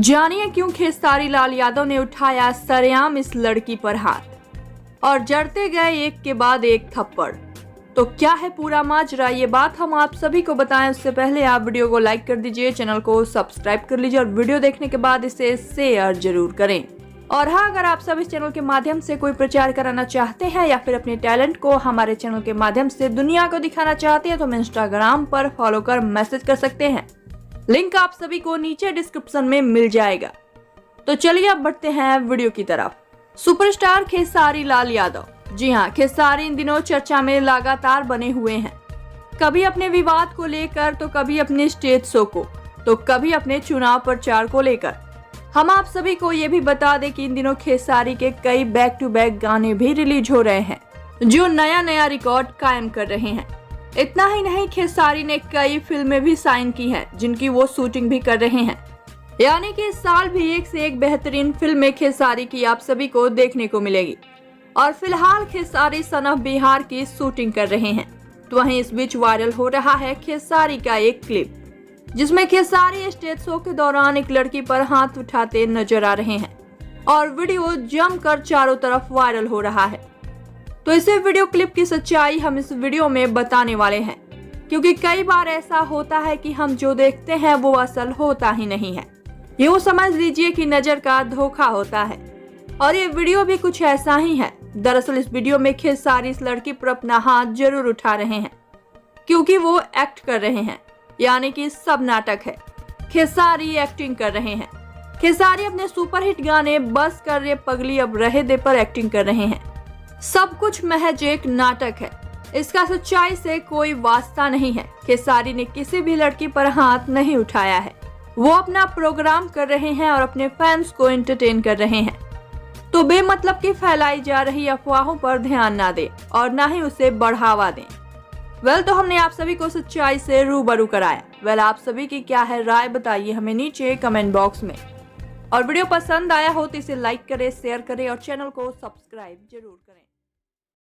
जानिए क्यों खेसारी लाल यादव ने उठाया सरेआम इस लड़की पर हाथ और जड़ते गए एक के बाद एक थप्पड़। तो क्या है पूरा माजरा, ये बात हम आप सभी को बताएं उससे पहले आप वीडियो को लाइक कर दीजिए, चैनल को सब्सक्राइब कर लीजिए और वीडियो देखने के बाद इसे शेयर जरूर करें। और हाँ, अगर आप सब इस चैनल के माध्यम से कोई प्रचार कराना चाहते हैं या फिर अपने टैलेंट को हमारे चैनल के माध्यम से दुनिया को दिखाना चाहते हैं तो हम इंस्टाग्राम पर फॉलो कर मैसेज कर सकते हैं। लिंक आप सभी को नीचे डिस्क्रिप्शन में मिल जाएगा। तो चलिए अब बढ़ते हैं वीडियो की तरफ। सुपरस्टार खेसारी लाल यादव, जी हाँ, खेसारी इन दिनों चर्चा में लगातार बने हुए हैं। कभी अपने विवाद को लेकर तो कभी अपने स्टेज शो को तो कभी अपने चुनाव प्रचार को लेकर। हम आप सभी को ये भी बता दें कि इन दिनों खेसारी के कई बैक टू बैक गाने भी रिलीज हो रहे हैं जो नया नया रिकॉर्ड कायम कर रहे हैं। इतना ही नहीं, खेसारी ने कई फिल्में भी साइन की हैं जिनकी वो शूटिंग भी कर रहे हैं। यानी कि इस साल भी एक से एक बेहतरीन फिल्में खेसारी की आप सभी को देखने को मिलेगी। और फिलहाल खेसारी सन ऑफ बिहार की शूटिंग कर रहे हैं। तो वहीं इस बीच वायरल हो रहा है खेसारी का एक क्लिप जिसमें खेसारी स्टेज शो के दौरान एक लड़की पर हाथ उठाते नजर आ रहे हैं और वीडियो जमकर चारों तरफ वायरल हो रहा है। तो इसे वीडियो क्लिप की सच्चाई हम इस वीडियो में बताने वाले हैं, क्योंकि कई बार ऐसा होता है कि हम जो देखते हैं वो असल होता ही नहीं है। यूँ समझ लीजिए कि नजर का धोखा होता है। और ये वीडियो भी कुछ ऐसा ही है। दरअसल इस वीडियो में खेसारी इस लड़की पर अपना हाथ जरूर उठा रहे हैं क्योंकि वो एक्ट कर रहे हैं, यानी कि सब नाटक है। खेसारी एक्टिंग कर रहे हैं। खेसारी अपने सुपरहिट गाने बस कर रे पगली अब रहे दे पर एक्टिंग कर रहे हैं। सब कुछ महज एक नाटक है, इसका सच्चाई से कोई वास्ता नहीं है। खेसारी ने किसी भी लड़की पर हाथ नहीं उठाया है। वो अपना प्रोग्राम कर रहे हैं और अपने फैंस को एंटरटेन कर रहे हैं। तो बेमतलब की फैलाई जा रही अफवाहों पर ध्यान ना दें और ना ही उसे बढ़ावा दें। तो हमने आप सभी को सच्चाई से रूबरू कराया। आप सभी की क्या है राय, बताइए हमें नीचे कमेंट बॉक्स में। और वीडियो पसंद आया हो तो इसे लाइक करें, शेयर करें और चैनल को सब्सक्राइब जरूर करें।